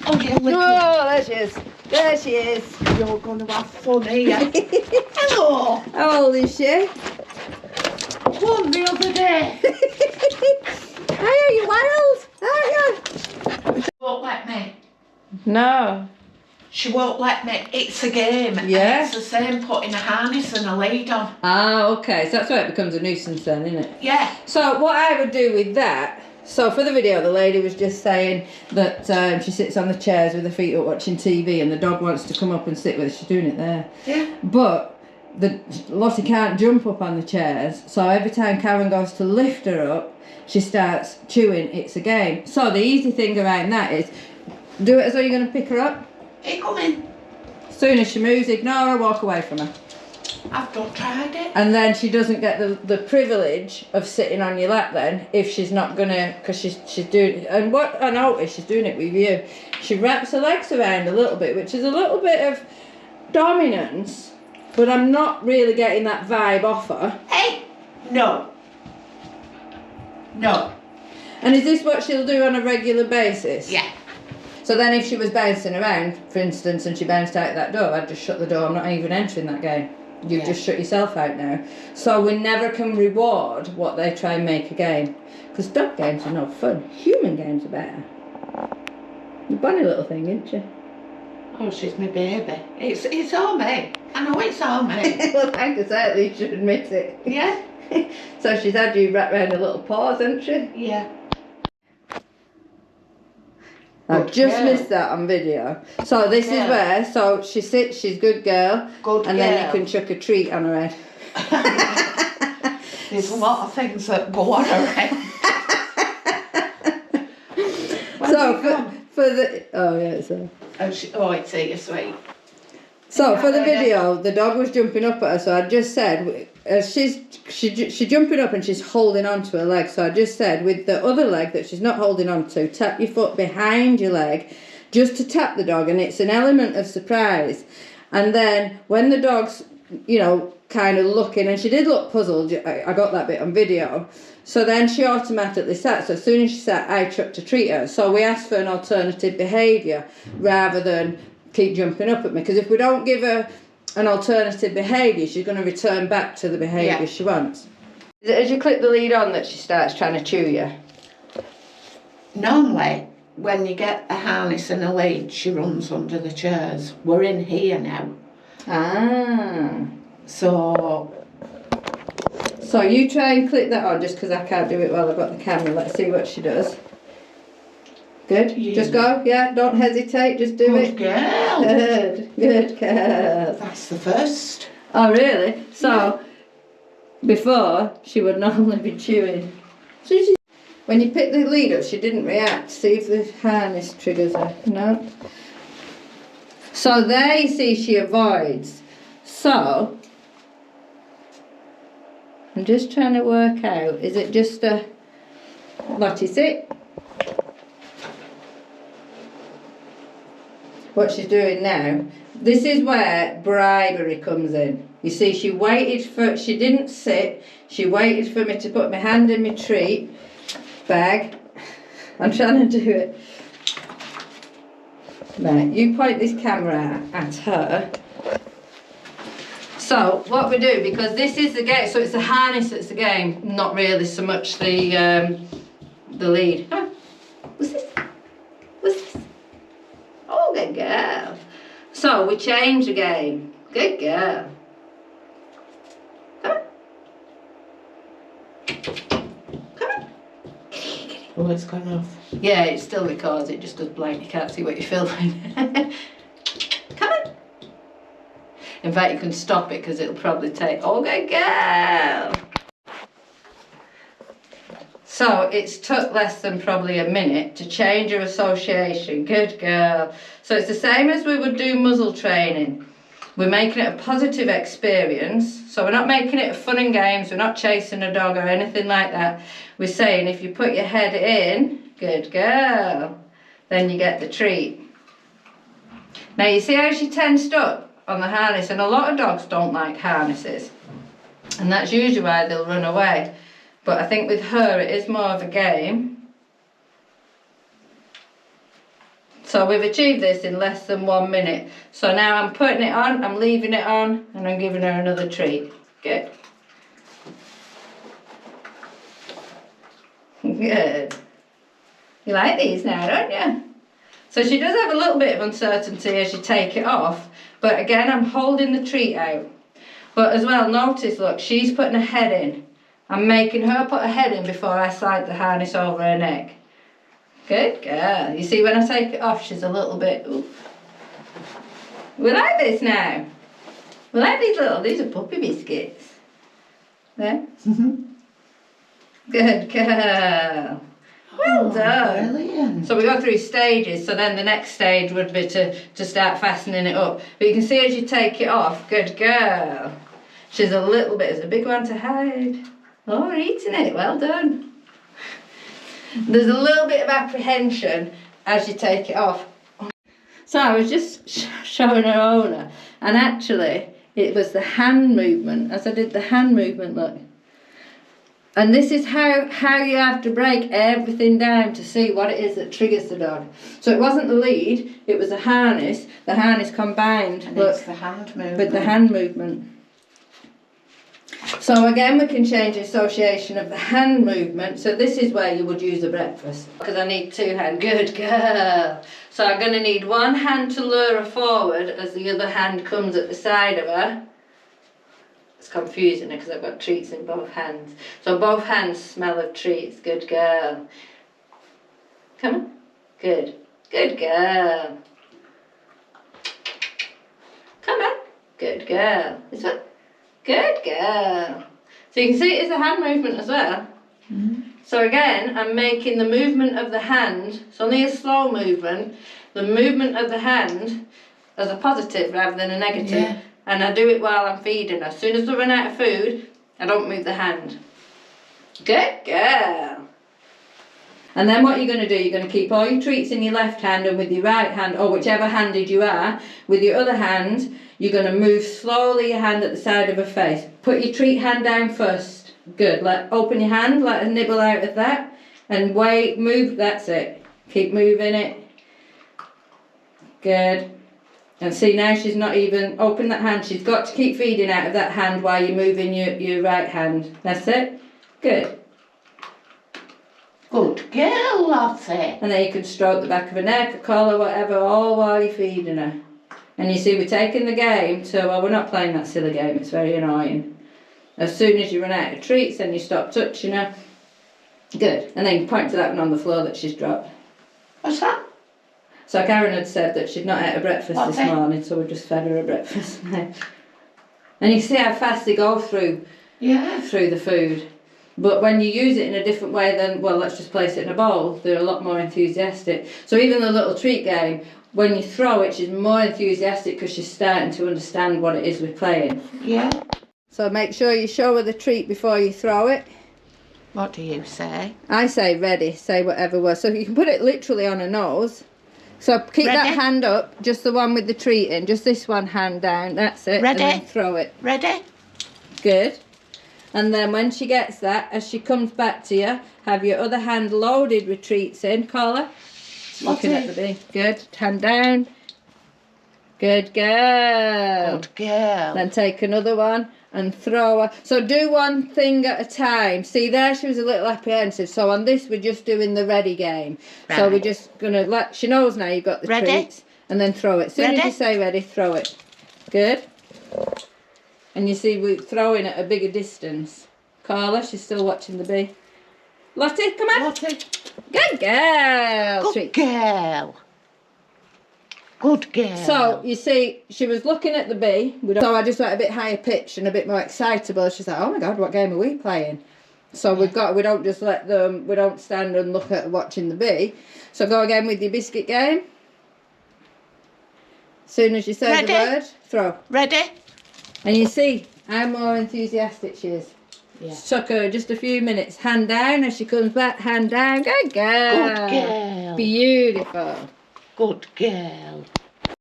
Oh, yeah, Oh, there she is. There she is. You're going to have fun here. Hello. How old is she? One the other day. Are you wild? Are you? She won't let me. No. She won't let me. It's a game. Yeah. And it's the same putting a harness and a lead on. Ah, okay. So that's why it becomes a nuisance then, isn't it? Yeah. So what I would do with that, so for the video, the lady was just saying that she sits on the chairs with her feet up watching TV and the dog wants to come up and sit with her. She's doing it there. Yeah. But Lottie can't jump up on the chairs, so every time Karen goes to lift her up, she starts chewing. It's a game. So the easy thing around that is do it as though you're going to pick her up. Hey, come in. As soon as she moves, ignore her, walk away from her. I've not tried it. And then she doesn't get the privilege of sitting on your lap then if she's not gonna, because she's doing, and what I noticed, she's doing it with you. She wraps her legs around a little bit, which is a little bit of dominance, but I'm not really getting that vibe off her. Hey, no. No. And is this what she'll do on a regular basis? Yeah. So then if she was bouncing around, for instance, and she bounced out that door, I'd just shut the door. I'm not even entering that game. You've just shut yourself out now. So we never can reward what they try and make a game. Because dog games are no fun. Human games are better. You're a funny little thing, isn't she? Oh, she's my baby. It's all me. I know it's all me. Well, like I say, at least you admit it. Yeah. So she's had you wrapped around her little paws, hasn't she? Yeah. I've just missed that on video. So this is where, so she sits, she's good girl. Good and girl. then you can chuck a treat on her head. There's a lot of things that go on around. So for the, oh yeah, it's a... It's here, sweet. So for the video, the dog was jumping up at her, so I just said, she's jumping up and she's holding on to her leg, so I just said, with the other leg that she's not holding on to, tap your foot behind your leg, just to tap the dog, and it's an element of surprise. And then when the dog's, you know, kind of looking, and she did look puzzled, I got that bit on video, so then she automatically sat. So as soon as she sat, I chucked a treat at her. So we asked for an alternative behaviour rather than keep jumping up at me, because if we don't give her an alternative behaviour, she's going to return back to the behaviour she wants. Is it as you click the lead on that she starts trying to chew you? Normally, when you get a harness and a lead, she runs under the chairs. We're in here now. Ah. So you try and click that on, just because I can't do it while I've got the camera. Let's see what she does. Good? Yeah. Just go, yeah, don't hesitate, just do it. Good girl. Good girl. That's the first. Oh really? So, before, she would normally be chewing. So when you pick the lead up, she didn't react. See if the harness triggers her. No? So there you see she avoids. So, I'm just trying to work out, is it just a... Lottie, sit. What she's doing now, this is where bribery comes in. You see, she didn't sit, she waited for me to put my hand in my treat bag. I'm trying to do it. Right, you point this camera at her. So, what we do, because this is the game, so it's the harness that's the game, not really so much the lead. Huh? What's this? What's this? Oh, good girl. So we change the game. Good girl. Come on. Come on. Oh, it's gone off. Yeah, it still records. It just goes blank. You can't see what you're filming. Come on. In fact, you can stop it because it'll probably take... Oh, good girl. So it's took less than probably a minute to change her association. Good girl. So it's the same as we would do muzzle training. We're making it a positive experience. So we're not making it fun and games. We're not chasing a dog or anything like that. We're saying if you put your head in, good girl, then you get the treat. Now you see how she tensed up on the harness, and a lot of dogs don't like harnesses. And that's usually why they'll run away. But I think with her it is more of a game. So we've achieved this in less than 1 minute. So now I'm putting it on, I'm leaving it on, and I'm giving her another treat. Good. Good. You like these now, don't you? So she does have a little bit of uncertainty as you take it off, but again, I'm holding the treat out. But as well, notice, look, she's putting her head in. I'm making her put her head in before I slide the harness over her neck. Good girl. You see, when I take it off, she's a little bit, ooh. We like this now. We like these are puppy biscuits. There. Good girl. Well done. Brilliant. So we go through stages, so then the next stage would be to start fastening it up. But you can see as you take it off, good girl. She's a little bit, it's a big one to hide. Oh, we're eating it, well done. There's a little bit of apprehension as you take it off. So I was just showing her owner, and actually it was the hand movement. As I did the hand movement, look. And this is how you have to break everything down to see what it is that triggers the dog. So it wasn't the lead, it was the harness combined And it's the hand movement. with the hand movement. So again, we can change the association of the hand movement. So this is where you would use a breakfast. Because I need 2 hands. Good girl. So I'm going to need 1 hand to lure her forward as the other hand comes at the side of her. It's confusing because I've got treats in both hands. So both hands smell of treats. Good girl. Come on. Good. Good girl. Come on. Good girl. This one. Good girl. So you can see it is a hand movement as well. So again, I'm making the movement of the hand, it's only a slow movement, the movement of the hand as a positive rather than a negative. Yeah. And I do it while I'm feeding her. As soon as I run out of food, I don't move the hand. Good girl. And then what you're going to do, you're going to keep all your treats in your left hand, and with your right hand, or whichever handed you are, with your other hand, you're going to move slowly your hand at the side of her face. Put your treat hand down first. Good. Open your hand, let her nibble out of that, and wait, move, that's it. Keep moving it. Good. And see, now she's not even open that hand. She's got to keep feeding out of that hand while you're moving your right hand. That's it. Good. Good girl, Lottie. And then you can stroke the back of her neck, her collar, whatever, all while you're feeding her. And you see, we're taking the game to, well, we're not playing that silly game. It's very annoying. As soon as you run out of treats, then you stop touching her. Good. And then you point to that one on the floor that she's dropped. What's that? So Karen had said that she'd not ate a breakfast What's this it? morning, so we just fed her a breakfast now. And you see how fast they go through the food. But when you use it in a different way than, well, let's just place it in a bowl, they're a lot more enthusiastic. So even the little treat game, when you throw it, she's more enthusiastic because she's starting to understand what it is we're playing. Yeah. So make sure you show her the treat before you throw it. What do you say? I say ready, say whatever word. So you can put it literally on her nose. So keep Ready? that hand up, just the one with the treat in, just this one hand down, that's it. Ready? And then throw it. Ready? Good. And then when she gets that, as she comes back to you, have your other hand loaded with treats in. Call her. Looking at the bee. Good. Hand down. Good girl. Good girl. Then take another one and throw her. So do one thing at a time. See, there she was a little apprehensive. So on this, we're just doing the ready game. Right. So we're just going to she knows now you've got the Ready? treats. And then throw it. As soon as Ready? you say ready, throw it. Good. And you see, we're throwing at a bigger distance. Carla, she's still watching the bee. Lottie, come on. Lottie. Good girl. Good Treat. girl. Good girl. So, you see, she was looking at the bee. So I just went a bit higher pitch and a bit more excitable. She's like, oh my God, what game are we playing? So we don't just let them, we don't stand and look at watching the bee. So go again with your biscuit game. As soon as you say Ready? the word, throw. Ready? And you see how more enthusiastic she is. Yeah. Took her just a few minutes. Hand down as she comes back, hand down. Good girl. Good girl. Beautiful. Good girl.